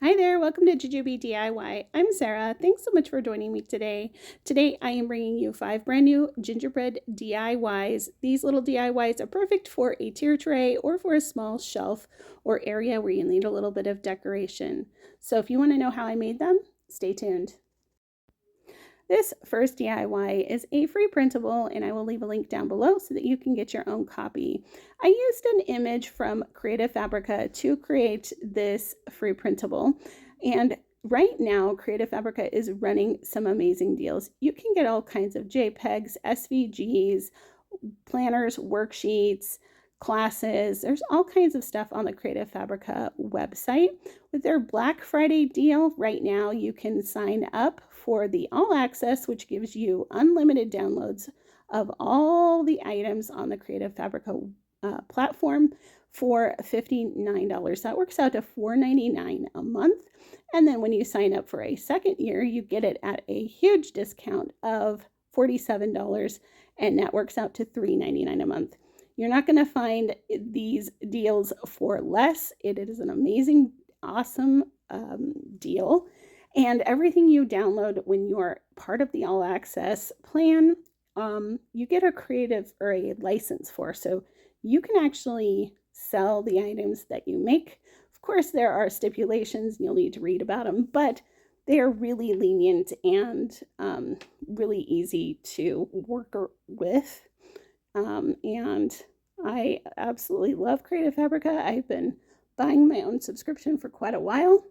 Hi there, welcome to Jujube DIY. I'm Sarah. Thanks so much for joining me today. Today I am bringing you 5 brand new gingerbread DIYs. These little DIYs are perfect for a tier tray or for a small shelf or area where you need a little bit of decoration. So if you want to know how I made them, stay tuned. This first DIY is a free printable, and I will leave a link down below so that you can get your own copy. I used an image from Ceative Fabrica to create this free printable, and right now Ceative Fabrica is running some amazing deals. You can get all kinds of JPEGs, SVGs, planners, worksheets, classes. There's all kinds of stuff on the Ceative Fabrica website. With their Black Friday deal right now, you can sign up for the All Access, which gives you unlimited downloads of all the items on the Ceative Fabrica platform for $59. That works out to $4.99 a month. And then when you sign up for a second year, you get it at a huge discount of $47, and that works out to $3.99 a month. You're not going to find these deals for less. It is an amazing, awesome deal. And everything you download when you're part of the All Access plan, you get a creative or a license for. So you can actually sell the items that you make. Of course, there are stipulations. You'll need to read about them, but they are really lenient and really easy to work with. And I absolutely love Ceative Fabrica. I've been buying my own subscription for quite a while.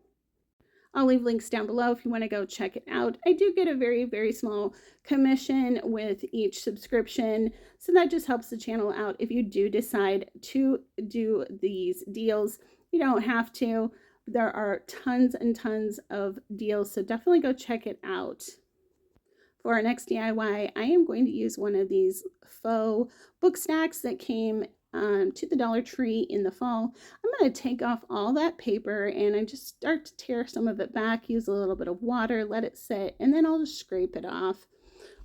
I'll leave links down below if you want to go check it out. I do get a very, very small commission with each subscription, so that just helps the channel out. If you do decide to do these deals, you don't have to. There are tons and tons of deals, so definitely go check it out. For our next DIY, I am going to use one of these faux book stacks that came to the Dollar Tree in the fall. I'm going to take off all that paper and I just start to tear some of it back, use a little bit of water, let it sit, and then I'll just scrape it off.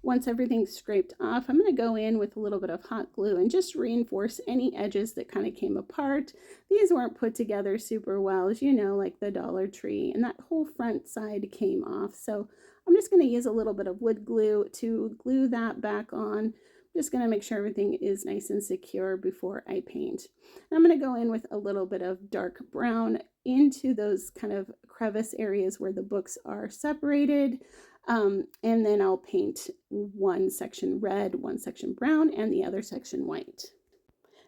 Once everything's scraped off, I'm going to go in with a little bit of hot glue and just reinforce any edges that kind of came apart. These weren't put together super well, as you know, like the Dollar Tree, and that whole front side came off. So I'm just going to use a little bit of wood glue to glue that back on. Just going to make sure everything is nice and secure before I paint. And I'm going to go in with a little bit of dark brown into those kind of crevice areas where the books are separated. And then I'll paint one section red, one section brown, and the other section white.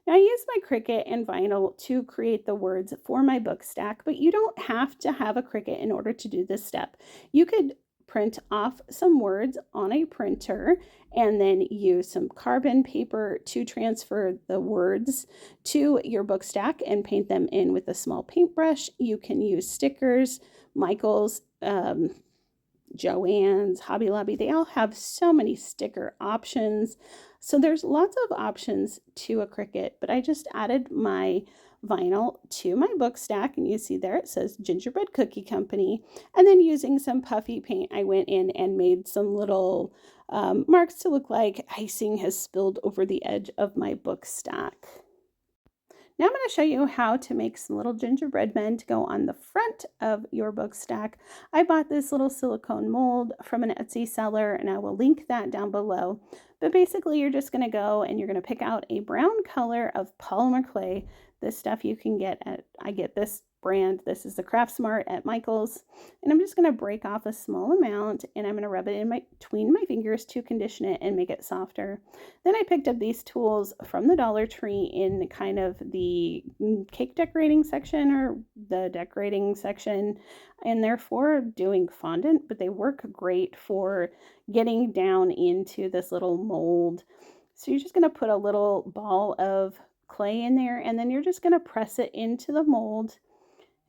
Now I use my Cricut and vinyl to create the words for my book stack, but you don't have to have a Cricut in order to do this step. You could print off some words on a printer and then use some carbon paper to transfer the words to your book stack and paint them in with a small paintbrush. You can use stickers, Michael's, Joann's, Hobby Lobby. They all have so many sticker options. So there's lots of options to a Cricut, but I just added my vinyl to my book stack, and you see there it says Gingerbread Cookie Company. And then using some puffy paint, I went in and made some little marks to look like icing has spilled over the edge of my book stack. Now I'm going to show you how to make some little gingerbread men to go on the front of your book stack. I bought this little silicone mold from an Etsy seller, and I will link that down below. But basically you're just going to go and you're going to pick out a brown color of polymer clay. This stuff you can get at, I get this brand, this is the Craft Smart at Michael's, and I'm just going to break off a small amount and I'm going to rub it in between my fingers to condition it and make it softer. Then I picked up these tools from the Dollar Tree in kind of the cake decorating section or the decorating section, and they're for doing fondant, but they work great for getting down into this little mold. So you're just going to put a little ball of clay in there, and then you're just going to press it into the mold.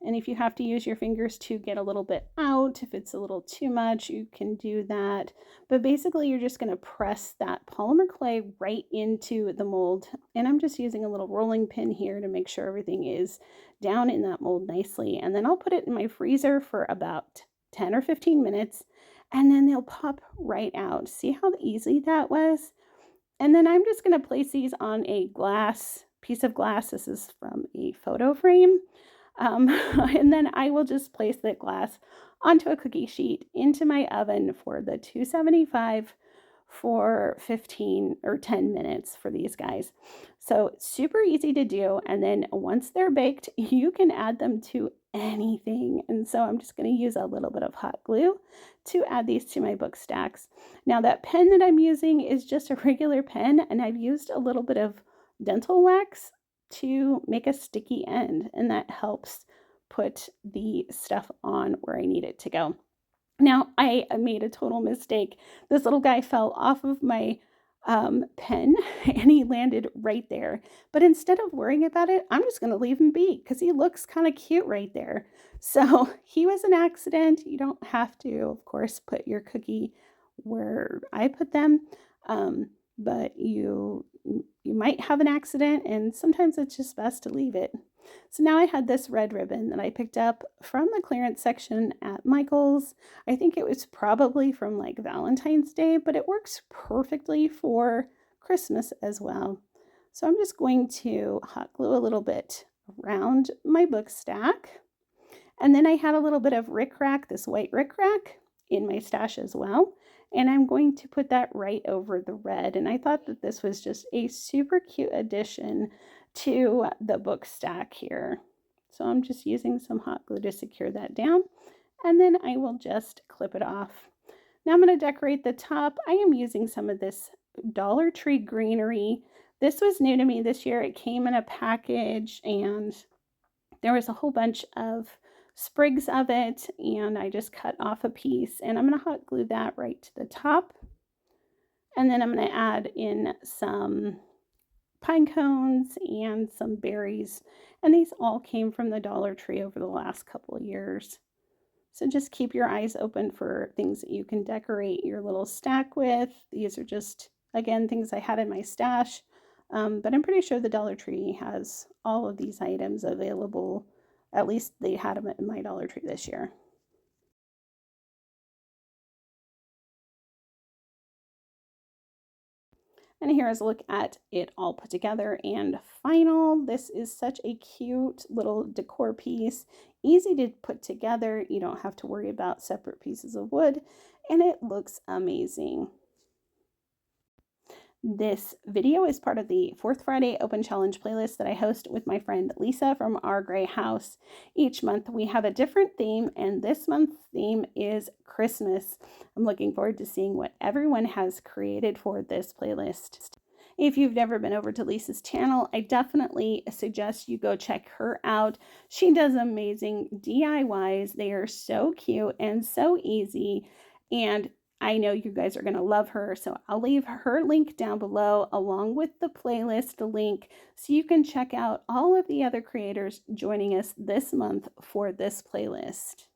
And if you have to use your fingers to get a little bit out, if it's a little too much, you can do that. But basically, you're just going to press that polymer clay right into the mold. And I'm just using a little rolling pin here to make sure everything is down in that mold nicely. And then I'll put it in my freezer for about 10 or 15 minutes, and then they'll pop right out. See how easy that was? And then I'm just going to place these on a piece of glass. This is from a photo frame. And then I will just place the glass onto a cookie sheet into my oven for the 275 for 15 or 10 minutes for these guys. So super easy to do. And then once they're baked, you can add them to anything. And so I'm just going to use a little bit of hot glue to add these to my book stacks. Now that pen that I'm using is just a regular pen, and I've used a little bit of dental wax to make a sticky end, and that helps put the stuff on where I need it to go. Now, I made a total mistake. This little guy fell off of my pen and he landed right there. But instead of worrying about it, I'm just going to leave him be because he looks kind of cute right there. So he was an accident. You don't have to, of course, put your cookie where I put them. But you might have an accident, and sometimes it's just best to leave it. So now I had this red ribbon that I picked up from the clearance section at Michael's. I think it was probably from like Valentine's Day, but it works perfectly for Christmas as well. So I'm just going to hot glue a little bit around my book stack. And then I had a little bit of rickrack, this white rickrack, in my stash as well. And I'm going to put that right over the red. And I thought that this was just a super cute addition to the book stack here. So I'm just using some hot glue to secure that down. And then I will just clip it off. Now I'm going to decorate the top. I am using some of this Dollar Tree greenery. This was new to me this year. It came in a package and there was a whole bunch of sprigs of it, and I just cut off a piece, and I'm going to hot glue that right to the top. And then I'm going to add in some pine cones and some berries, and these all came from the Dollar Tree over the last couple of years. So just keep your eyes open for things that you can decorate your little stack with. These are just, again, things I had in my stash. But I'm pretty sure the Dollar Tree has all of these items available. At least they had them at my Dollar Tree this year. And here is a look at it all put together and final. This is such a cute little decor piece. Easy to put together. You don't have to worry about separate pieces of wood. And it looks amazing. This video is part of the 4th Friday Open Challenge playlist that I host with my friend Lisa from Our Gray House. Each month we have a different theme, and this month's theme is Christmas. I'm looking forward to seeing what everyone has created for this playlist. If you've never been over to Lisa's channel, I definitely suggest you go check her out. She does amazing DIYs. They are so cute and so easy, and I know you guys are going to love her, so I'll leave her link down below along with the playlist link so you can check out all of the other creators joining us this month for this playlist.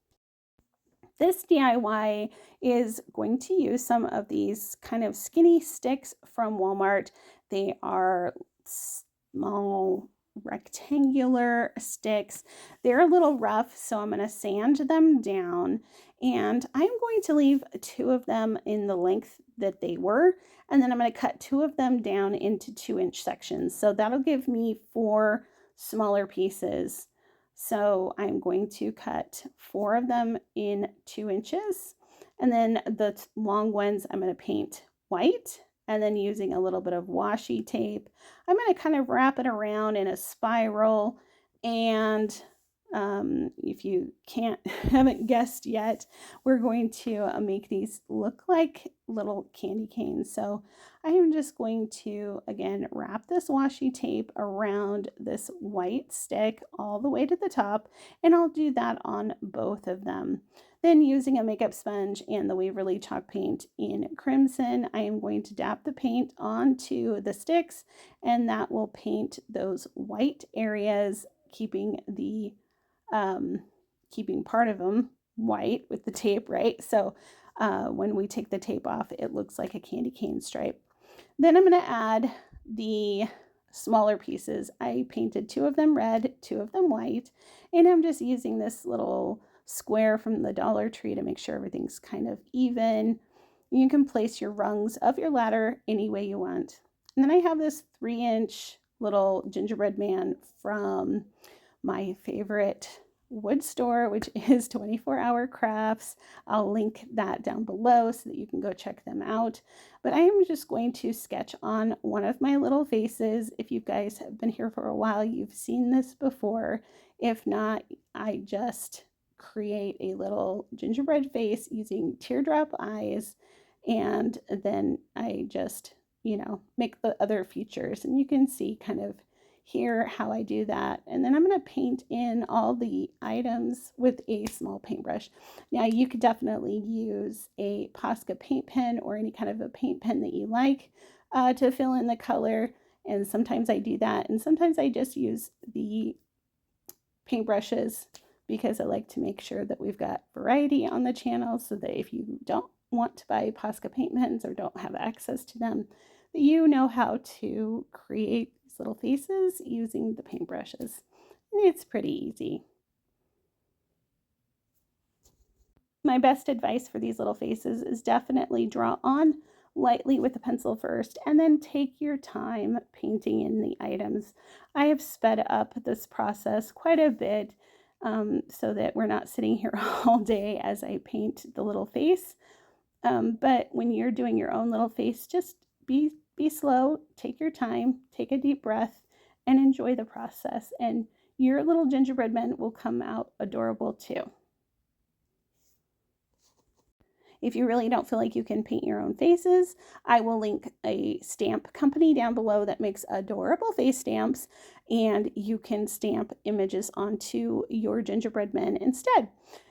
This DIY is going to use some of these kind of skinny sticks from Walmart. They are small rectangular sticks. They're a little rough, so I'm going to sand them down, and I'm going to leave 2 of them in the length that they were, and then I'm going to cut 2 of them down into 2-inch sections. So that'll give me 4 smaller pieces. So I'm going to cut 4 of them in 2 inches, and then the long ones I'm going to paint white. And then using a little bit of washi tape, I'm going to kind of wrap it around in a spiral. And if you haven't guessed yet, we're going to make these look like little candy canes. So I am just going to, again, wrap this washi tape around this white stick all the way to the top, and I'll do that on both of them. Then using a makeup sponge and the Waverly chalk paint in crimson, I am going to dab the paint onto the sticks, and that will paint those white areas, keeping part of them white with the tape, right? So when we take the tape off, it looks like a candy cane stripe. Then I'm going to add the smaller pieces. I painted 2 of them red, 2 of them white, and I'm just using this little square from the Dollar Tree to make sure everything's kind of even. You can place your rungs of your ladder any way you want. And then I have this 3-inch little gingerbread man from my favorite wood store, which is 24 Hour Crafts. I'll link that down below so that you can go check them out. But I am just going to sketch on one of my little faces. If you guys have been here for a while, you've seen this before. If not, I just create a little gingerbread face using teardrop eyes, and then I just, make the other features, and you can see kind of here how I do that. And then I'm going to paint in all the items with a small paintbrush. Now you could definitely use a Posca paint pen or any kind of a paint pen that you like to fill in the color. And sometimes I do that, and sometimes I just use the paintbrushes because I like to make sure that we've got variety on the channel, so that if you don't want to buy Posca paint pens or don't have access to them, that you know how to create these little faces using the paintbrushes. And it's pretty easy. My best advice for these little faces is definitely draw on lightly with a pencil first, and then take your time painting in the items. I have sped up this process quite a bit so that we're not sitting here all day as I paint the little face. But when you're doing your own little face, just be slow, take your time, take a deep breath, and enjoy the process. And your little gingerbread men will come out adorable too. If you really don't feel like you can paint your own faces, I will link a stamp company down below that makes adorable face stamps, and you can stamp images onto your gingerbread men instead.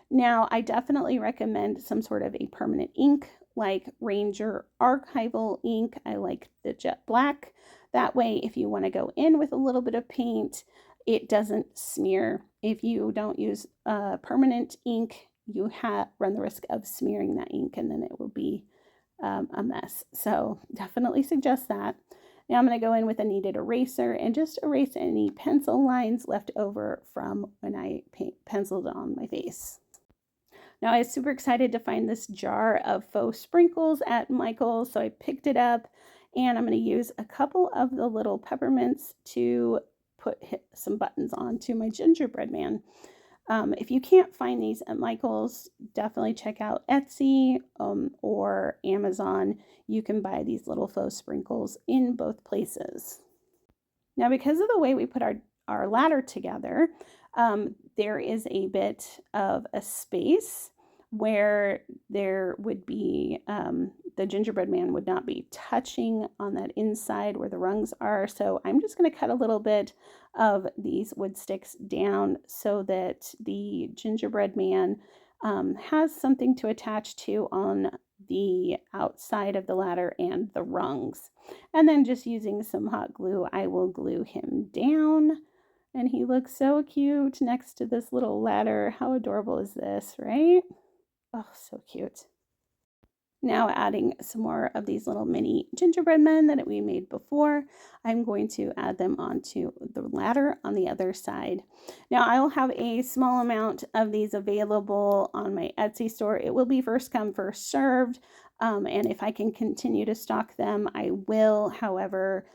Now, I definitely recommend some sort of a permanent ink like Ranger Archival ink. I like the jet black. That way, if you want to go in with a little bit of paint, it doesn't smear. If you don't use permanent ink, you run the risk of smearing that ink, and then it will be a mess. So definitely suggest that. Now I'm going to go in with a kneaded eraser and just erase any pencil lines left over from when I penciled on my face. Now I was super excited to find this jar of faux sprinkles at Michael's, so I picked it up, and I'm going to use a couple of the little peppermints to hit some buttons onto my gingerbread man. If you can't find these at Michael's, definitely check out Etsy or Amazon. You can buy these little faux sprinkles in both places. Now, because of the way we put our ladder together, there is a bit of a space where there would be, the gingerbread man would not be touching on that inside where the rungs are. So I'm just going to cut a little bit of these wood sticks down so that the gingerbread man has something to attach to on the outside of the ladder and the rungs. And then just using some hot glue, I will glue him down. And he looks so cute next to this little ladder. How adorable is this, right? Oh, so cute. Now adding some more of these little mini gingerbread men that we made before, I'm going to add them onto the ladder on the other side. Now I'll have a small amount of these available on my Etsy store. It will be first come, first served. And if I can continue to stock them, I will. However,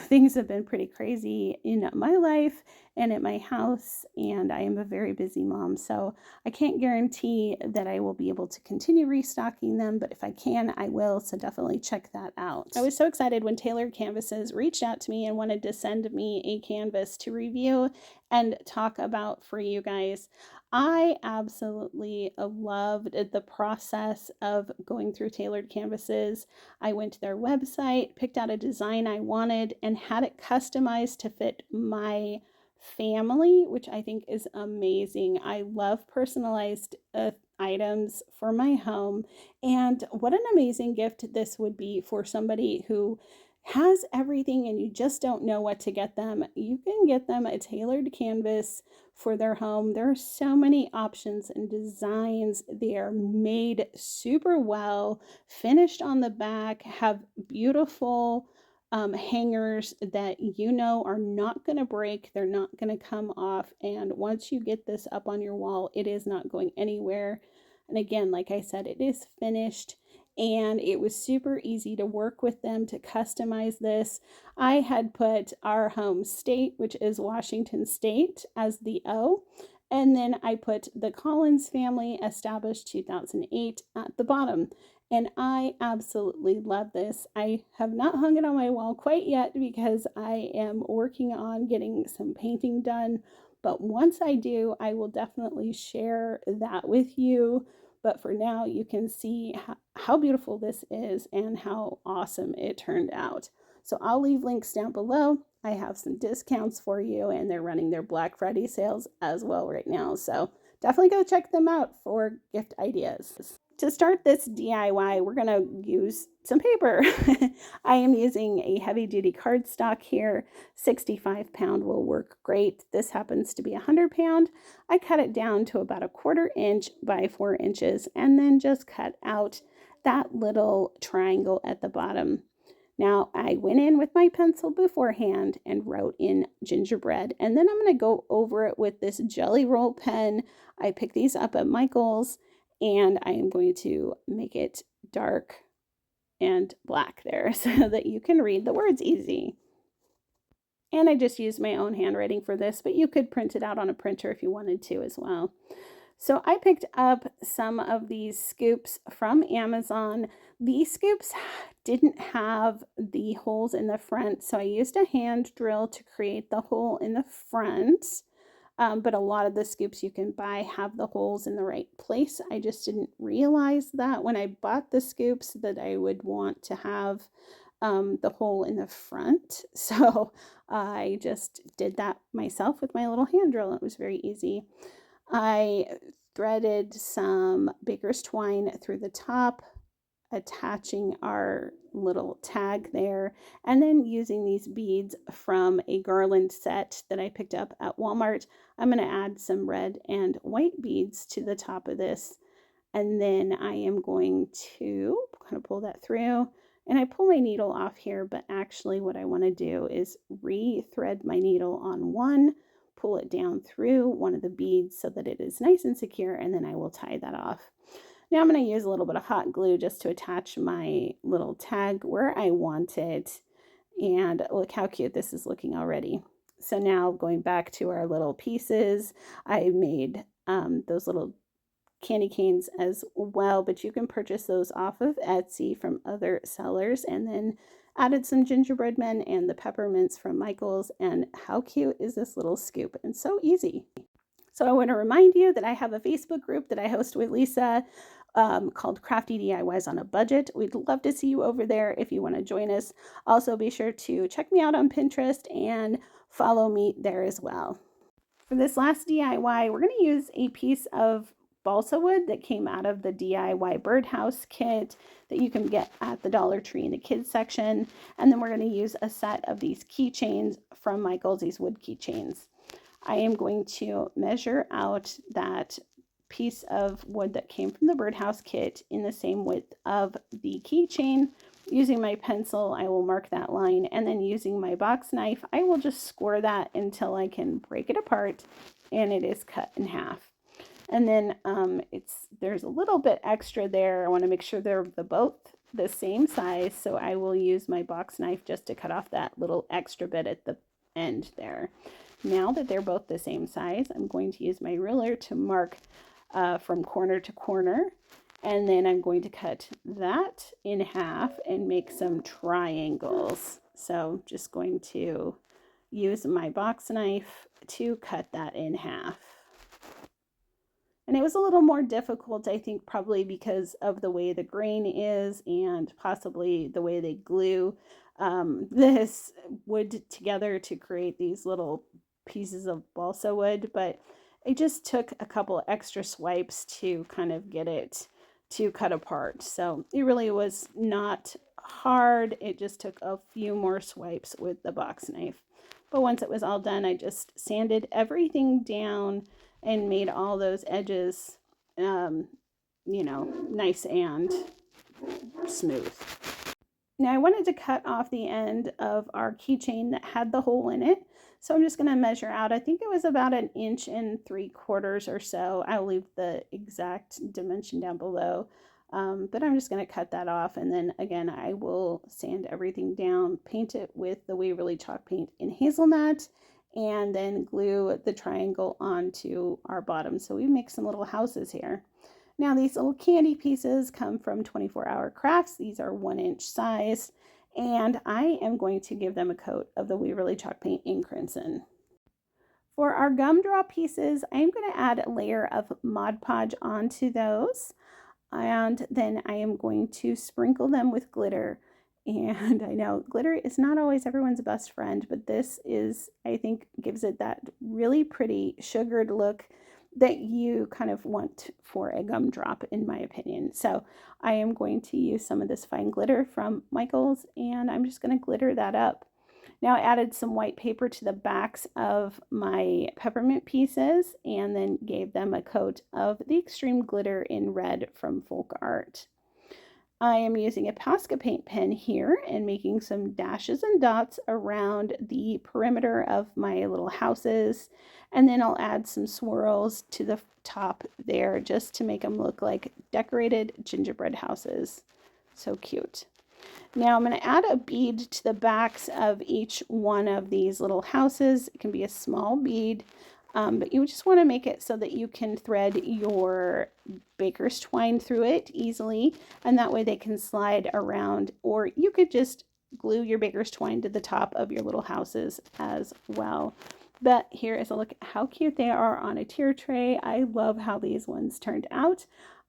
things have been pretty crazy in my life and at my house, and I am a very busy mom, so I can't guarantee that I will be able to continue restocking them, but if I can, I will, so definitely check that out. I was so excited when Tailored Canvases reached out to me and wanted to send me a canvas to review and talk about for you guys. I absolutely loved the process of going through Tailored Canvases. I went to their website, picked out a design I wanted, and had it customized to fit my family, which I think is amazing. I love personalized items for my home, and what an amazing gift this would be for somebody who has everything and you just don't know what to get them. You can get them a tailored canvas for their home. There are so many options and designs. They are made super well, finished on the back, have beautiful hangers that are not going to break. They're not going to come off. And once you get this up on your wall, it is not going anywhere. And again, like I said, it is finished and it was super easy to work with them to customize this. I had put our home state, which is Washington State, as the O, and then I put the Collins family, established 2008, at the bottom. And I absolutely love this. I have not hung it on my wall quite yet because I am working on getting some painting done. But once I do, I will definitely share that with you. But for now, you can see how beautiful this is and how awesome it turned out. So I'll leave links down below. I have some discounts for you, and they're running their Black Friday sales as well right now. So definitely go check them out for gift ideas. To start this DIY, we're going to use some paper. I am using a heavy duty cardstock here. 65-pound will work great. This happens to be 100-pound. I cut it down to about 1/4 inch by 4 inches and then just cut out that little triangle at the bottom. Now, I went in with my pencil beforehand and wrote in gingerbread, and then I'm going to go over it with this jelly roll pen. I picked these up at Michael's, and I am going to make it dark and black there so that you can read the words easy. And I just used my own handwriting for this, but you could print it out on a printer if you wanted to as well. So I picked up some of these scoops from Amazon. These scoops didn't have the holes in the front, so I used a hand drill to create the hole in the front. But a lot of the scoops you can buy have the holes in the right place. I just didn't realize that when I bought the scoops that I would want to have the hole in the front. So I just did that myself with my little hand drill. It was very easy. I threaded some baker's twine through the top, attaching our little tag there, and then using these beads from a garland set that I picked up at Walmart. I'm going to add some red and white beads to the top of this, and then I am going to kind of pull that through. And I pull my needle off here, but actually what I want to do is re-thread my needle on one, pull it down through one of the beads so that it is nice and secure, and then I will tie that off. Now I'm going to use a little bit of hot glue just to attach my little tag where I want it. And look how cute this is looking already. So now going back to our little pieces, I made those little candy canes as well, but you can purchase those off of Etsy from other sellers, and then added some gingerbread men and the peppermints from Michael's. And how cute is this little scoop? And so easy. So I want to remind you that I have a Facebook group that I host with Lisa called Crafty DIYs on a Budget. We'd love to see you over there if you want to join us. Also, be sure to check me out on Pinterest and follow me there as well. For this last DIY, we're going to use a piece of balsa wood that came out of the DIY birdhouse kit that you can get at the Dollar Tree in the kids section. And then we're going to use a set of these keychains from Michael's, these wood keychains. I am going to measure out that piece of wood that came from the birdhouse kit in the same width of the keychain. Using my pencil, I will mark that line, and then using my box knife, I will just score that until I can break it apart and it is cut in half. And then there's a little bit extra there. I want to make sure they're both the same size, so I will use my box knife just to cut off that little extra bit at the end there. Now that they're both the same size, I'm going to use my ruler to mark from corner to corner, and then I'm going to cut that in half and make some triangles. So just going to use my box knife to cut that in half. And it was a little more difficult, I think, probably because of the way the grain is and possibly the way they glue this wood together to create these little pieces of balsa wood. But it just took a couple extra swipes to kind of get it to cut apart. So it really was not hard. It just took a few more swipes with the box knife. But once it was all done, I just sanded everything down and made all those edges, nice and smooth. Now I wanted to cut off the end of our keychain that had the hole in it. So I'm just going to measure out. I think it was about 1.75 inches or so. I'll leave the exact dimension down below. But I'm just going to cut that off, and then again I will sand everything down, paint it with the Waverly chalk paint in hazelnut, and then glue the triangle onto our bottom. So we make some little houses here. Now these little candy pieces come from 24 Hour Crafts. These are 1-inch size, and I am going to give them a coat of the Waverly chalk paint in crimson. For our gumdrop pieces, I'm going to add a layer of Mod Podge onto those, and then I am going to sprinkle them with glitter. And I know glitter is not always everyone's best friend, but this is, I think, gives it that really pretty sugared look that you kind of want for a gumdrop, in my opinion. So I am going to use some of this fine glitter from Michael's, and I'm just going to glitter that up. Now I added some white paper to the backs of my peppermint pieces and then gave them a coat of the Extreme Glitter in Red from Folk Art. I am using a Posca paint pen here and making some dashes and dots around the perimeter of my little houses. And then I'll add some swirls to the top there just to make them look like decorated gingerbread houses. So cute. Now I'm going to add a bead to the backs of each one of these little houses. It can be a small bead, but you just want to make it so that you can thread your baker's twine through it easily, and that way they can slide around, or you could just glue your baker's twine to the top of your little houses as well. But here is a look at how cute they are on a tier tray. I love how these ones turned out.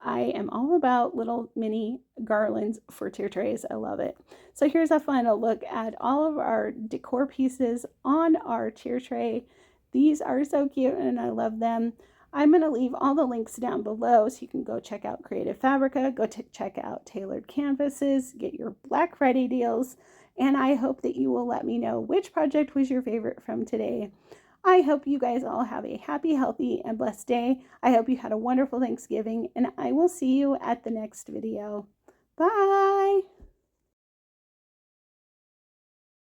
I am all about little mini garlands for tier trays. I love it. So here's a final look at all of our decor pieces on our tier tray. These are so cute and I love them. I'm going to leave all the links down below so you can go check out Creative Fabrica, go check out Tailored Canvases, get your Black Friday deals, and I hope that you will let me know which project was your favorite from today. I hope you guys all have a happy, healthy, and blessed day. I hope you had a wonderful Thanksgiving, and I will see you at the next video. Bye!